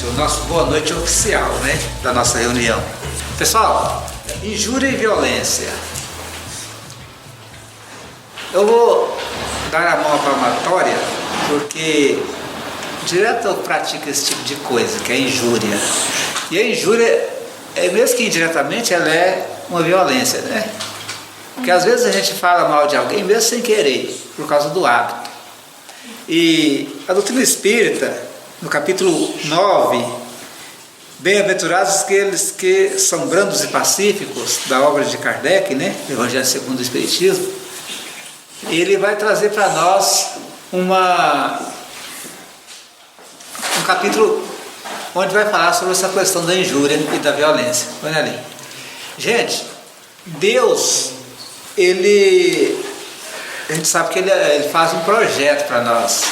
o nosso boa noite oficial, né, da nossa reunião. Pessoal, injúria e violência. Eu vou dar a mão à palmatória porque direto eu pratico esse tipo de coisa, que é a injúria. E a injúria, mesmo que indiretamente, ela é uma violência, né? Porque às vezes a gente fala mal de alguém mesmo sem querer, por causa do hábito. E a doutrina espírita, no capítulo 9, bem-aventurados aqueles que são brandos e pacíficos, da obra de Kardec, né? Evangelho segundo o Espiritismo, ele vai trazer para nós um capítulo onde vai falar sobre essa questão da injúria e da violência. Olha ali. Gente, Deus, a gente sabe que ele faz um projeto para nós.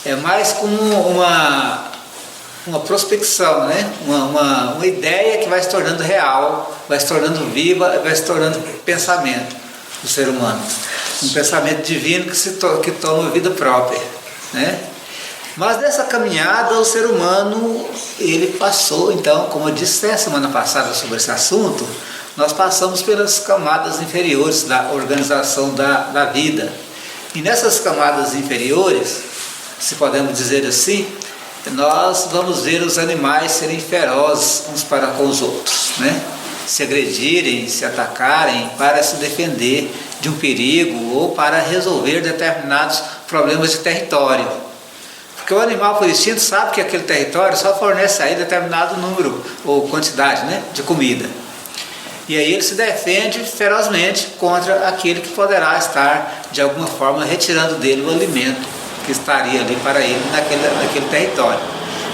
É mais como uma prospecção, né? Uma ideia que vai se tornando real, vai se tornando viva, vai se tornando pensamento do ser humano. Um pensamento divino que toma vida própria, né? Mas nessa caminhada o ser humano, ele passou, então, como eu disse a semana passada sobre esse assunto, nós passamos pelas camadas inferiores da organização da vida. E nessas camadas inferiores, se podemos dizer assim, nós vamos ver os animais serem ferozes uns para com os outros, né? Se agredirem, se atacarem para se defender de um perigo ou para resolver determinados problemas de território. Porque o animal, por instinto, sabe que aquele território só fornece aí determinado número ou quantidade, né, de comida. E aí ele se defende ferozmente contra aquele que poderá estar, de alguma forma, retirando dele o alimento que estaria ali para ele naquele território.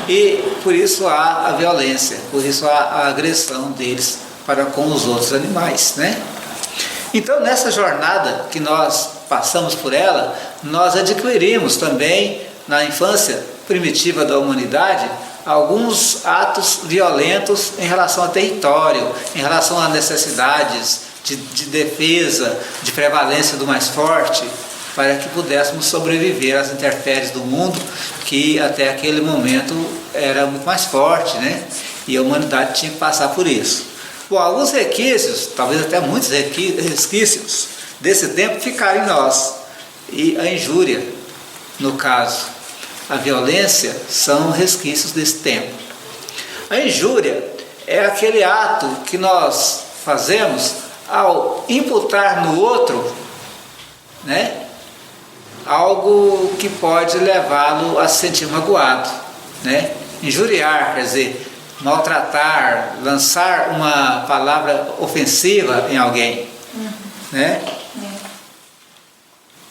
E por isso há a violência, por isso há a agressão deles para com os outros animais, né? Então, nessa jornada que nós passamos por ela, nós adquirimos também, na infância primitiva da humanidade, alguns atos violentos em relação ao território, em relação a necessidades de defesa, de prevalência do mais forte, para que pudéssemos sobreviver às intempéries do mundo, que até aquele momento era muito mais forte, né? E a humanidade tinha que passar por isso. Bom, alguns resquícios, talvez até muitos resquícios desse tempo ficaram em nós. E a injúria, no caso, a violência, são resquícios desse tempo. A injúria é aquele ato que nós fazemos ao imputar no outro, né, algo que pode levá-lo a se sentir magoado, né? Injuriar, quer dizer, maltratar, lançar uma palavra ofensiva em alguém, né?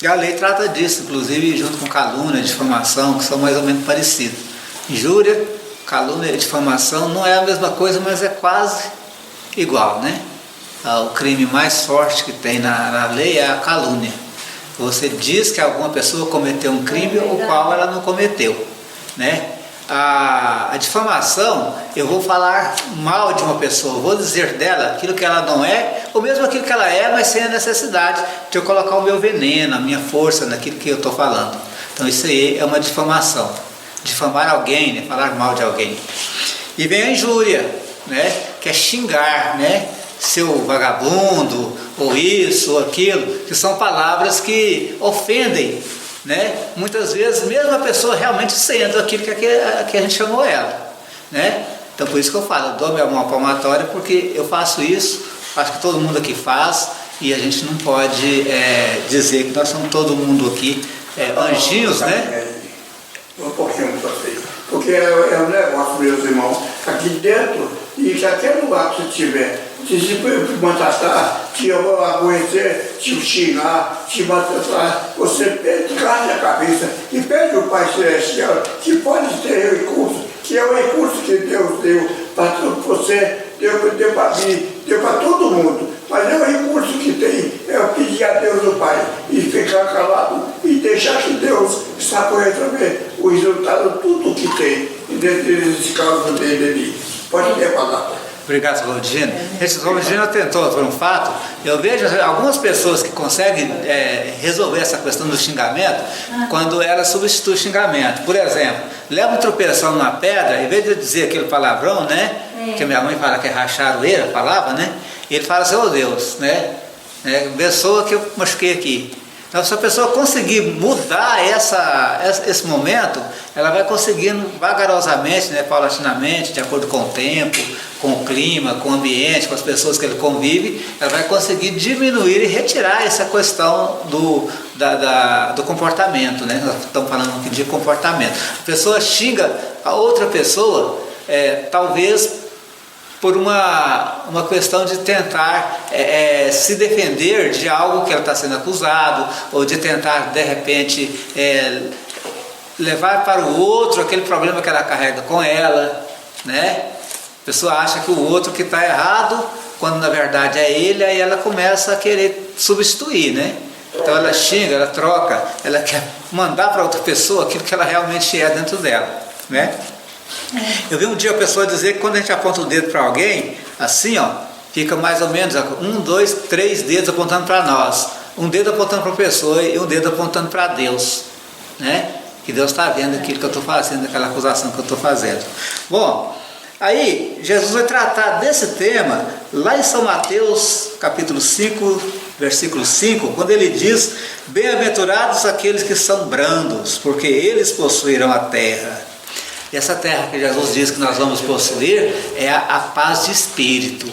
E a lei trata disso, inclusive junto com calúnia, difamação, que são mais ou menos parecidos. Injúria, calúnia e difamação não é a mesma coisa, mas é quase igual, né? O crime mais forte que tem na lei é a calúnia. Você diz que alguma pessoa cometeu um crime o qual ela não cometeu, né? A difamação, eu vou falar mal de uma pessoa, vou dizer dela aquilo que ela não é, ou mesmo aquilo que ela é, mas sem a necessidade de eu colocar o meu veneno, a minha força naquilo que eu estou falando. Então isso aí é uma difamação. Difamar alguém, né? Falar mal de alguém. E vem a injúria, né? Que é xingar, né? Seu vagabundo, ou isso, ou aquilo, que são palavras que ofendem, né? Muitas vezes, mesmo a pessoa realmente sendo aquilo que a gente chamou ela, né? Então por isso que eu falo, eu dou minha mão palmatória porque eu faço isso, acho que todo mundo aqui faz, e a gente não pode dizer que nós somos todo mundo aqui anjinhos, né? Um pouquinho para vocês, porque é um negócio, meus irmãos, aqui dentro, e qualquer lugar que você tiver, se maltratar, te aborrecer, te xingar, te maltratar, você perde a cabeça e perde o Pai Celestial, que pode ter recurso, que é o recurso que Deus deu para você, deu para mim, deu para todo mundo, mas é o recurso que tem, é pedir a Deus o Pai e ficar calado e deixar que Deus está por resolver o resultado, tudo que tem, desse caso dele ali. Pode ter palavra. Obrigado, Rodina. Esse Rodina atentou por um fato. Eu vejo algumas pessoas que conseguem resolver essa questão do xingamento quando ela substitui o xingamento. Por exemplo, leva um tropeção numa pedra, em vez de dizer aquele palavrão, né? Que a minha mãe fala que é racharoeira, falava, né? Ele fala assim, oh Deus, né? Pessoa que eu machuquei aqui. Então, se a pessoa conseguir mudar esse momento, ela vai conseguindo vagarosamente, né, paulatinamente, de acordo com o tempo, com o clima, com o ambiente, com as pessoas que ele convive, ela vai conseguir diminuir e retirar essa questão do comportamento, né? Nós estamos falando aqui de comportamento. A pessoa xinga a outra pessoa, talvez por uma questão de tentar se defender de algo que ela está sendo acusado, ou de tentar, de repente, levar para o outro aquele problema que ela carrega com ela, né? A pessoa acha que o outro que está errado, quando na verdade é ele, aí ela começa a querer substituir, né? Então ela xinga, ela troca, ela quer mandar para outra pessoa aquilo que ela realmente é dentro dela, né? Eu vi um dia a pessoa dizer que quando a gente aponta o dedo para alguém, assim ó, fica mais ou menos 1, 2, 3 dedos apontando para nós, um dedo apontando para a pessoa e um dedo apontando para Deus, né? Que Deus está vendo aquilo que eu estou fazendo, aquela acusação que eu estou fazendo. Bom, aí Jesus vai tratar desse tema lá em São Mateus capítulo 5, versículo 5, quando ele diz: bem-aventurados aqueles que são brandos, porque eles possuirão a terra. E essa terra que Jesus diz que nós vamos possuir é a paz de espírito,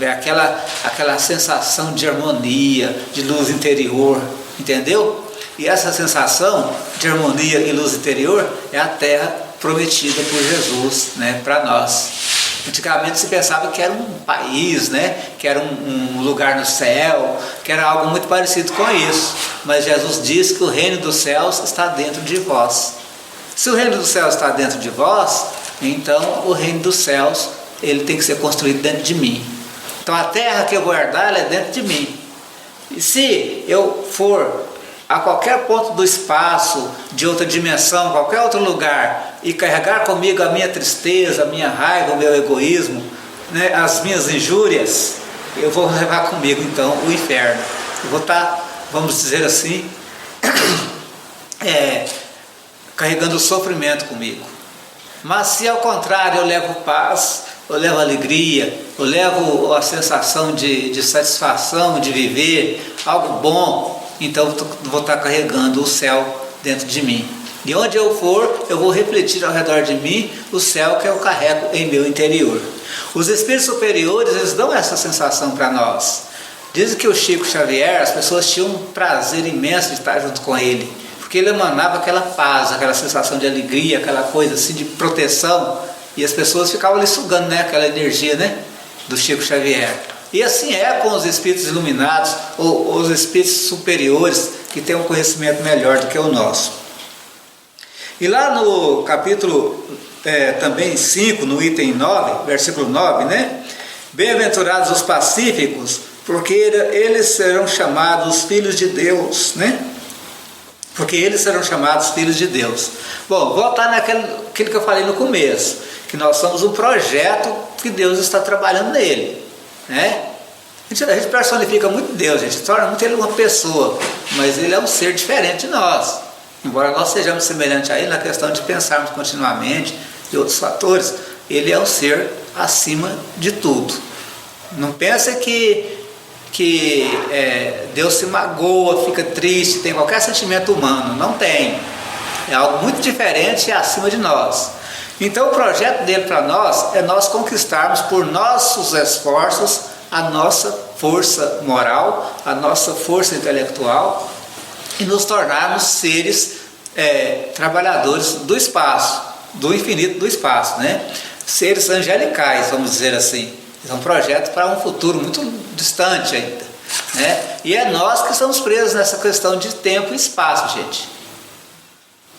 é aquela sensação de harmonia, de luz interior, entendeu? E essa sensação de harmonia e luz interior é a terra prometida por Jesus, né, para nós. Antigamente se pensava que era um país, né, que era um lugar no céu, que era algo muito parecido com isso. Mas Jesus diz que o reino dos céus está dentro de vós. Se o reino dos céus está dentro de vós, então o reino dos céus ele tem que ser construído dentro de mim. Então a terra que eu vou herdar ela é dentro de mim. E se eu for a qualquer ponto do espaço, de outra dimensão, qualquer outro lugar, e carregar comigo a minha tristeza, a minha raiva, o meu egoísmo, né, as minhas injúrias, eu vou levar comigo então o inferno. Eu vou estar, vamos dizer assim, carregando o sofrimento comigo. Mas se ao contrário eu levo paz, eu levo alegria, eu levo a sensação de satisfação, de viver algo bom, então eu vou estar carregando o céu dentro de mim. E onde eu for, eu vou refletir ao redor de mim o céu que eu carrego em meu interior. Os espíritos superiores, eles dão essa sensação para nós. Dizem que o Chico Xavier, as pessoas tinham um prazer imenso de estar junto com ele, porque ele emanava aquela paz, aquela sensação de alegria, aquela coisa assim de proteção, e as pessoas ficavam ali sugando, né, aquela energia, né, do Chico Xavier. E assim é com os espíritos iluminados, ou os espíritos superiores, que têm um conhecimento melhor do que o nosso. E lá no capítulo também 5, no item 9, versículo 9, né, bem-aventurados os pacíficos, porque eles serão chamados filhos de Deus, né? Porque eles serão chamados filhos de Deus. Bom, voltar naquilo que eu falei no começo, que nós somos um projeto que Deus está trabalhando nele, né? A gente personifica muito Deus, a gente torna muito ele uma pessoa, mas ele é um ser diferente de nós. Embora nós sejamos semelhantes a ele na questão de pensarmos continuamente e outros fatores, ele é um ser acima de tudo. Não pensa que Deus se magoa, fica triste, tem qualquer sentimento humano. Não tem. É algo muito diferente e acima de nós. Então o projeto dele para nós é nós conquistarmos por nossos esforços a nossa força moral, a nossa força intelectual e nos tornarmos seres trabalhadores do espaço, do infinito do espaço, né? Seres angelicais, vamos dizer assim. É um projeto para um futuro muito distante ainda, né? E é nós que estamos presos nessa questão de tempo e espaço, gente.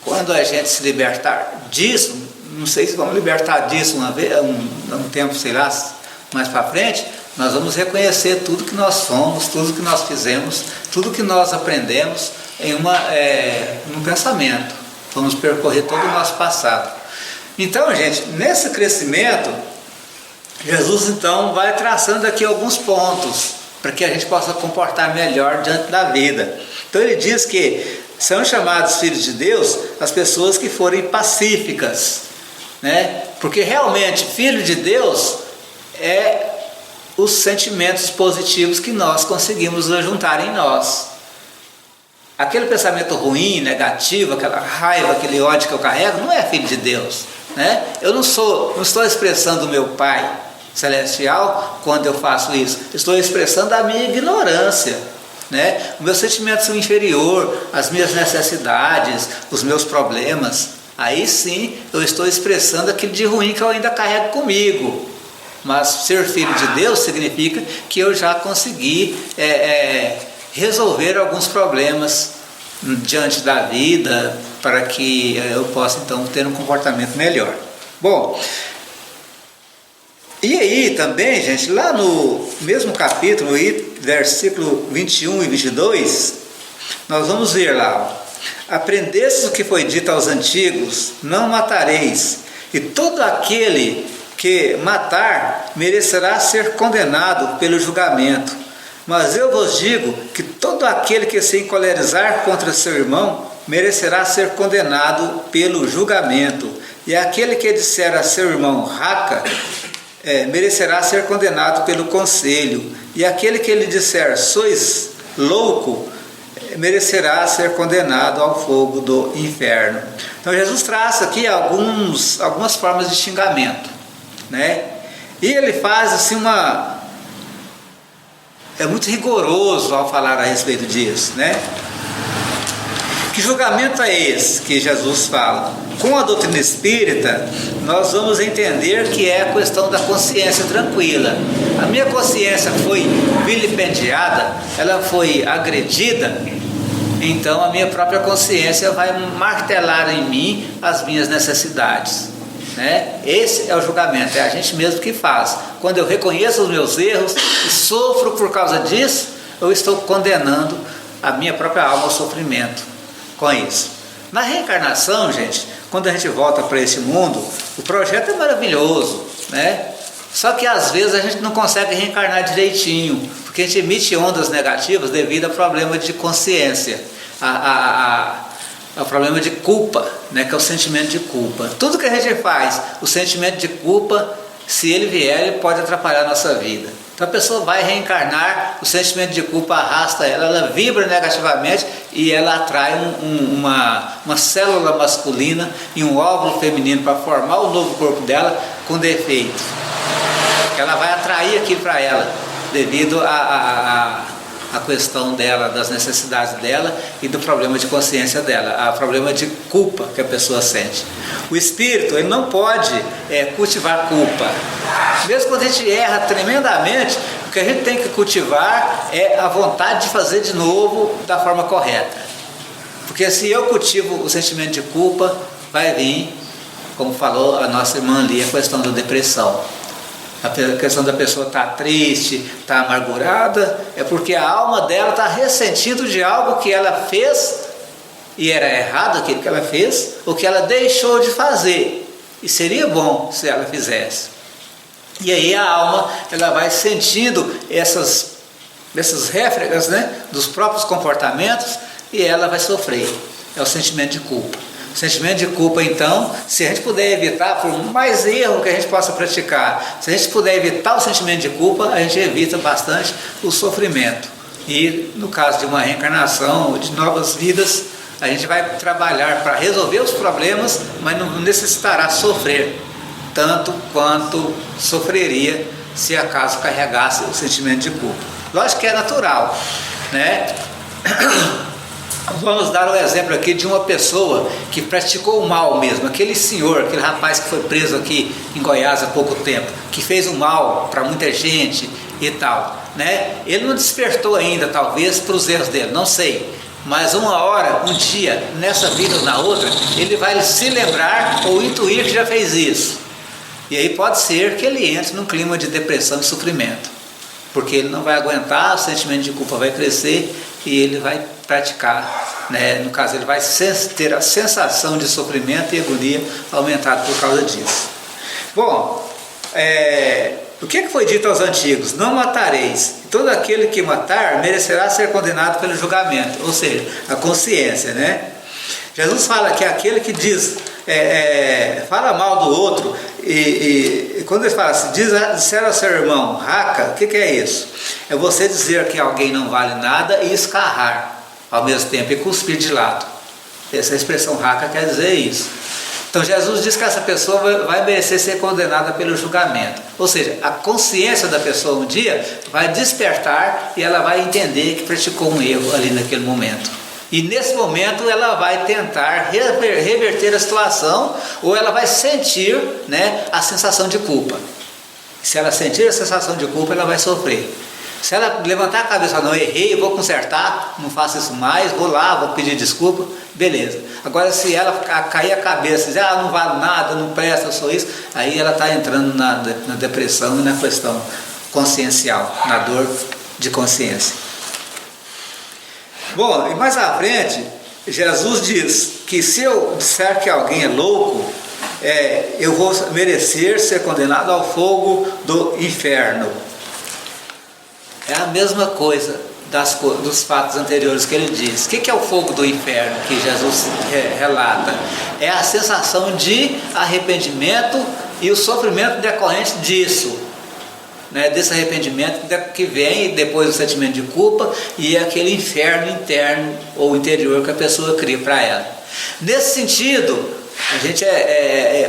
Quando a gente se libertar disso, não sei se vamos libertar disso um tempo, sei lá, mais para frente, nós vamos reconhecer tudo que nós somos, tudo que nós fizemos, tudo que nós aprendemos em um pensamento. Vamos percorrer todo o nosso passado. Então, gente, nesse crescimento, Jesus então vai traçando aqui alguns pontos para que a gente possa comportar melhor diante da vida. Então ele diz que são chamados filhos de Deus as pessoas que forem pacíficas, né? Porque realmente filho de Deus é os sentimentos positivos que nós conseguimos juntar em nós. Aquele pensamento ruim, negativo, aquela raiva, aquele ódio que eu carrego, não é filho de Deus, né? Eu não estou expressando o meu Pai Celestial quando eu faço isso. Estou expressando a minha ignorância, né? O meu sentimento inferior, as minhas necessidades, os meus problemas. Aí sim eu estou expressando aquilo de ruim que eu ainda carrego comigo. Mas ser filho de Deus significa que eu já consegui resolver alguns problemas diante da vida, para que eu possa então ter um comportamento melhor. Bom, e aí também, gente, lá no mesmo capítulo, versículo 21 e 22, nós vamos ver lá: aprendestes o que foi dito aos antigos, não matareis, e todo aquele que matar merecerá ser condenado pelo julgamento. Mas eu vos digo que todo aquele que se encolerizar contra seu irmão merecerá ser condenado pelo julgamento, e aquele que disser a seu irmão raca merecerá ser condenado pelo conselho, e aquele que lhe disser sois louco merecerá ser condenado ao fogo do inferno. Então Jesus traça aqui algumas formas de xingamento, né? E ele faz assim é muito rigoroso ao falar a respeito disso, né? Que julgamento é esse que Jesus fala? Com a doutrina espírita, nós vamos entender que é a questão da consciência tranquila. A minha consciência foi vilipendiada, ela foi agredida, então a minha própria consciência vai martelar em mim as minhas necessidades, né? Esse é o julgamento, é a gente mesmo que faz. Quando eu reconheço os meus erros e sofro por causa disso, eu estou condenando a minha própria alma ao sofrimento com isso. Na reencarnação, gente, quando a gente volta para esse mundo, o projeto é maravilhoso, né? Só que às vezes a gente não consegue reencarnar direitinho, porque a gente emite ondas negativas devido a problema de consciência, ao problema de culpa, né, que é o sentimento de culpa. Tudo que a gente faz, o sentimento de culpa, se ele vier, ele pode atrapalhar a nossa vida. Então a pessoa vai reencarnar, o sentimento de culpa arrasta ela vibra negativamente e ela atrai uma célula masculina e um óvulo feminino para formar o novo corpo dela com defeito. Ela vai atrair aquilo para ela, devido a questão dela, das necessidades dela e do problema de consciência dela, o problema de culpa que a pessoa sente. O espírito, ele não pode cultivar culpa. Mesmo quando a gente erra tremendamente, o que a gente tem que cultivar é a vontade de fazer de novo da forma correta. Porque se eu cultivo o sentimento de culpa, vai vir, como falou a nossa irmã ali, a questão da depressão. A questão da pessoa estar triste, estar amargurada, é porque a alma dela está ressentindo de algo que ela fez e era errado aquilo que ela fez, ou que ela deixou de fazer e seria bom se ela fizesse. E aí a alma ela vai sentindo essas réfregas, né, dos próprios comportamentos, e ela vai sofrer. É o sentimento de culpa. O sentimento de culpa, então, se a gente puder evitar, por mais erro que a gente possa praticar, se a gente puder evitar o sentimento de culpa, a gente evita bastante o sofrimento. E no caso de uma reencarnação, de novas vidas, a gente vai trabalhar para resolver os problemas, mas não necessitará sofrer tanto quanto sofreria se acaso carregasse o sentimento de culpa. Lógico que é natural, né? Vamos dar um exemplo aqui de uma pessoa que praticou o mal mesmo, aquele senhor, aquele rapaz que foi preso aqui em Goiás há pouco tempo, que fez o mal para muita gente e tal, né? Ele não despertou ainda, talvez, para os erros dele, não sei, mas uma hora, um dia, nessa vida ou na outra, ele vai se lembrar ou intuir que já fez isso, e aí pode ser que ele entre num clima de depressão e sofrimento, porque ele não vai aguentar, o sentimento de culpa vai crescer e ele vai praticar, né? No caso ele vai ter a sensação de sofrimento e agonia aumentada por causa disso. Bom, o que foi dito aos antigos? Não matareis. Todo aquele que matar merecerá ser condenado pelo julgamento, ou seja, a consciência, né? Jesus fala que aquele que diz, fala mal do outro, e quando ele fala assim, disser ao seu irmão, raca, o que é isso? É você dizer que alguém não vale nada e escarrar ao mesmo tempo, e cuspir de lado. Essa expressão raca quer dizer isso. Então Jesus diz que essa pessoa vai merecer ser condenada pelo julgamento. Ou seja, a consciência da pessoa um dia vai despertar e ela vai entender que praticou um erro ali naquele momento. E nesse momento ela vai tentar reverter a situação, ou ela vai sentir, né, a sensação de culpa. Se ela sentir a sensação de culpa, ela vai sofrer. Se ela levantar a cabeça, não, errei, vou consertar, não faço isso mais, vou lá, vou pedir desculpa, beleza. Agora se ela cair a cabeça, dizer, não vale nada, não presta, eu sou isso, aí ela está entrando na depressão e na questão consciencial, na dor de consciência. Bom, e mais à frente, Jesus diz que se eu disser que alguém é louco, eu vou merecer ser condenado ao fogo do inferno. É a mesma coisa dos fatos anteriores que ele diz. O que é o fogo do inferno que Jesus relata? É a sensação de arrependimento e o sofrimento decorrente disso, né? Desse arrependimento que vem depois do sentimento de culpa, e é aquele inferno interno ou interior que a pessoa cria para ela. Nesse sentido, a gente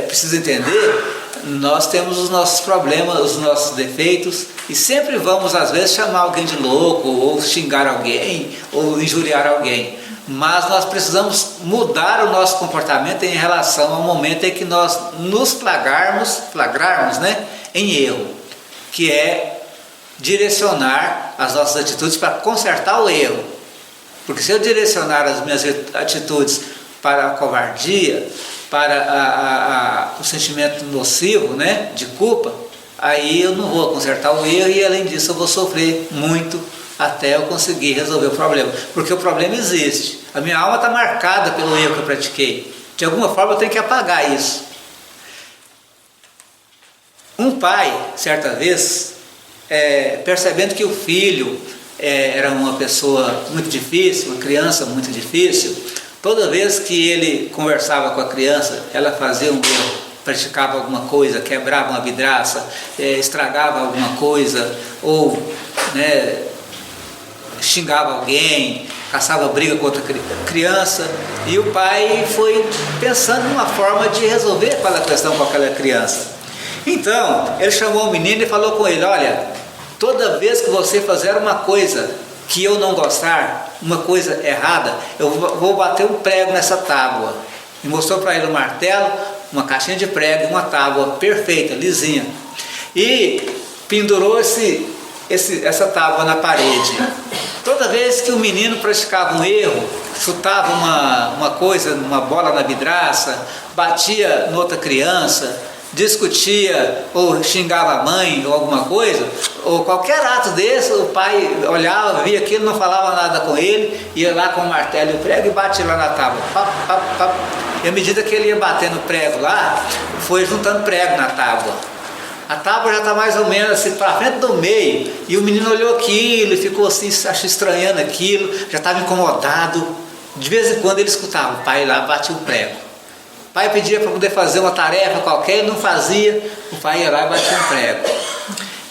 precisa entender, nós temos os nossos problemas, os nossos defeitos, e sempre vamos às vezes chamar alguém de louco, ou xingar alguém, ou injuriar alguém, mas nós precisamos mudar o nosso comportamento em relação ao momento em que nós nos flagrarmos, né, em erro, que é direcionar as nossas atitudes para consertar o erro. Porque se eu direcionar as minhas atitudes para a covardia, para o sentimento nocivo, né, de culpa, aí eu não vou consertar o erro, e além disso eu vou sofrer muito até eu conseguir resolver o problema, porque o problema existe, a minha alma está marcada pelo erro que eu pratiquei, de alguma forma eu tenho que apagar isso. Um pai, certa vez, percebendo que o filho era uma pessoa muito difícil, uma criança muito difícil, toda vez que ele conversava com a criança, ela fazia um erro, praticava alguma coisa, quebrava uma vidraça, estragava alguma coisa, ou, né, xingava alguém, caçava briga com outra criança, e o pai foi pensando numa forma de resolver aquela questão com aquela criança. Então, ele chamou o menino e falou com ele, olha, toda vez que você fizer uma coisa que eu não gostar, uma coisa errada, eu vou bater um prego nessa tábua. E mostrou para ele um martelo, uma caixinha de prego e uma tábua perfeita, lisinha. E pendurou essa tábua na parede. Toda vez que o menino praticava um erro, chutava uma coisa, uma bola na vidraça, batia noutra criança, discutia ou xingava a mãe ou alguma coisa, ou qualquer ato desse, o pai olhava, via aquilo, não falava nada com ele, ia lá com o martelo e o prego e batia lá na tábua, pap, pap, pap. E à medida que ele ia batendo prego lá, foi juntando prego na tábua. A tábua já está mais ou menos assim para frente do meio, e o menino olhou aquilo e ficou assim, estranhando aquilo, já estava incomodado. De vez em quando ele escutava o pai lá batia o prego. O pai pedia para poder fazer uma tarefa qualquer, ele não fazia, o pai ia lá e batia um prego.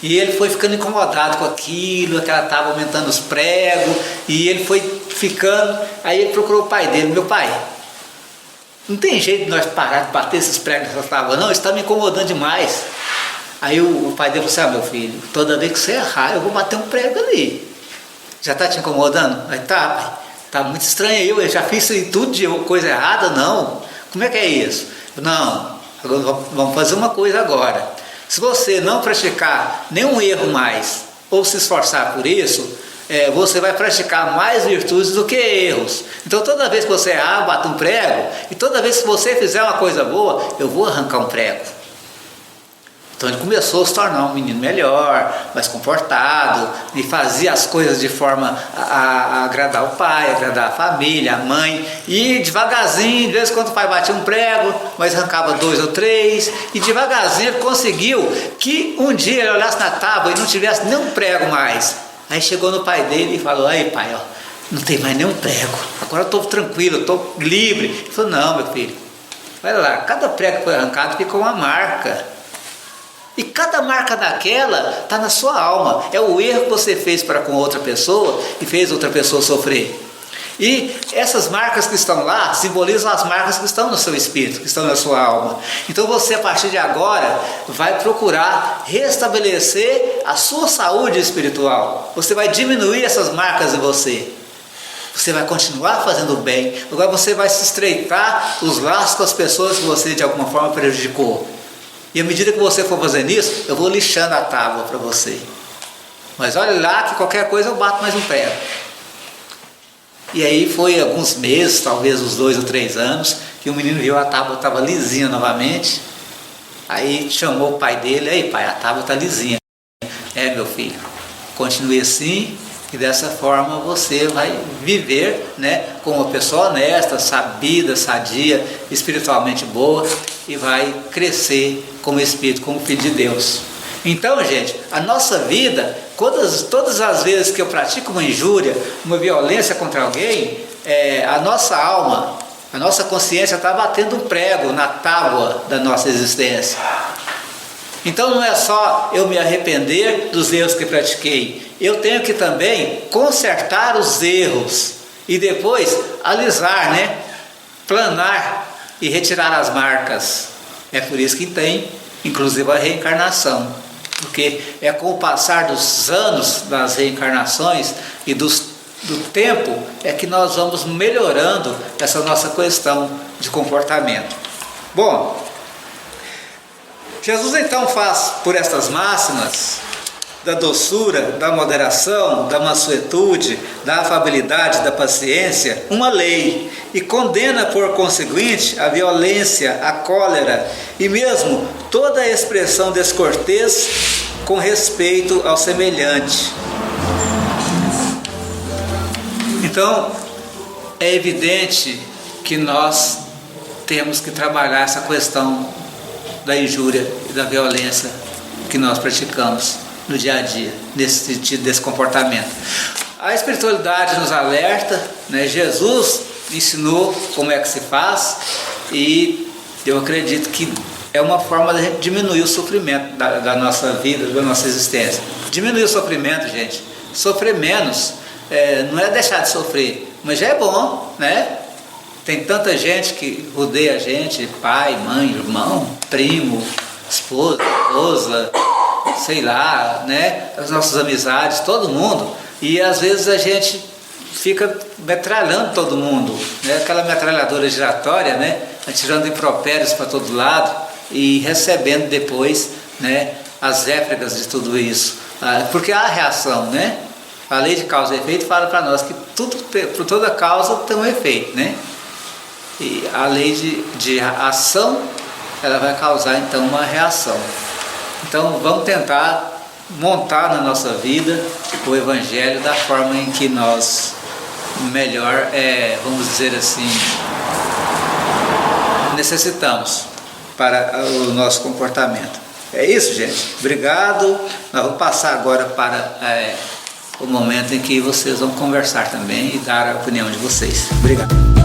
E ele foi ficando incomodado com aquilo, aquela tábua aumentando os pregos, e ele foi ficando, aí ele procurou o pai dele, meu pai, não tem jeito de nós parar de bater esses pregos nessa tábua não, isso está me incomodando demais. Aí o pai dele falou assim, meu filho, toda vez que você errar, eu vou bater um prego ali. Já está te incomodando? Aí tá, pai, tá muito estranho, eu já fiz tudo de coisa errada, não. Como é que é isso? Não, agora vamos fazer uma coisa agora. Se você não praticar nenhum erro mais, ou se esforçar por isso, você vai praticar mais virtudes do que erros. Então toda vez que você errar, bata um prego, e toda vez que você fizer uma coisa boa, eu vou arrancar um prego. Então ele começou a se tornar um menino melhor, mais comportado, e fazia as coisas de forma a agradar o pai, agradar a família, a mãe. E devagarzinho, de vez em quando o pai batia um prego, mas arrancava 2 ou 3. E devagarzinho ele conseguiu que um dia ele olhasse na tábua e não tivesse nenhum prego mais. Aí chegou no pai dele e falou: aí pai, ó, não tem mais nenhum prego, agora eu estou tranquilo, estou livre. Ele falou: não, meu filho, olha lá, cada prego que foi arrancado ficou uma marca. E cada marca daquela está na sua alma. É o erro que você fez para com outra pessoa e fez outra pessoa sofrer. E essas marcas que estão lá simbolizam as marcas que estão no seu espírito, que estão na sua alma. Então você, a partir de agora, vai procurar restabelecer a sua saúde espiritual. Você vai diminuir essas marcas em você. Você vai continuar fazendo bem. Agora você vai se estreitar os laços com as pessoas que você de alguma forma prejudicou. E à medida que você for fazendo isso, eu vou lixando a tábua para você. Mas olha lá que qualquer coisa eu bato mais um prego. E aí foi alguns meses, talvez uns 2 ou 3 anos, que o menino viu a tábua estava lisinha novamente. Aí chamou o pai dele: aí pai, a tábua está lisinha. É, meu filho, continue assim, e dessa forma você vai viver, né, como uma pessoa honesta, sabida, sadia, espiritualmente boa, e vai crescer como espírito, como filho de Deus. Então, gente, a nossa vida, todas as vezes que eu pratico uma injúria, uma violência contra alguém, a nossa alma, a nossa consciência está batendo um prego na tábua da nossa existência. Então não é só eu me arrepender dos erros que pratiquei, eu tenho que também consertar os erros e depois alisar, né? Planar e retirar as marcas. É por isso que tem, inclusive, a reencarnação, porque é com o passar dos anos das reencarnações e do tempo é que nós vamos melhorando essa nossa questão de comportamento. Bom, Jesus então faz por estas máximas da doçura, da moderação, da mansuetude, da afabilidade, da paciência, uma lei, e condena por conseguinte a violência, a cólera e mesmo toda a expressão descortês com respeito ao semelhante. Então, é evidente que nós temos que trabalhar essa questão da injúria e da violência que nós praticamos no dia a dia, nesse sentido, desse comportamento. A espiritualidade nos alerta, né? Jesus ensinou como é que se faz, e eu acredito que é uma forma de a gente diminuir o sofrimento da nossa vida, da nossa existência. Diminuir o sofrimento, gente, sofrer menos, não é deixar de sofrer, mas já é bom, né? Tem tanta gente que rodeia a gente, pai, mãe, irmão, primo, esposa, sei lá, né? As nossas amizades, todo mundo. E às vezes a gente fica metralhando todo mundo, né? Aquela metralhadora giratória, né? Atirando impropérios para todo lado e recebendo depois, né, as répligas de tudo isso. Porque há reação, né? A lei de causa e efeito fala para nós que por toda causa tem um efeito, né? E a lei de ação, ela vai causar então uma reação. Então vamos tentar montar na nossa vida o Evangelho da forma em que nós melhor, vamos dizer assim, necessitamos para o nosso comportamento. É isso, gente. Obrigado. Nós vamos passar agora para o momento em que vocês vão conversar também e dar a opinião de vocês. Obrigado.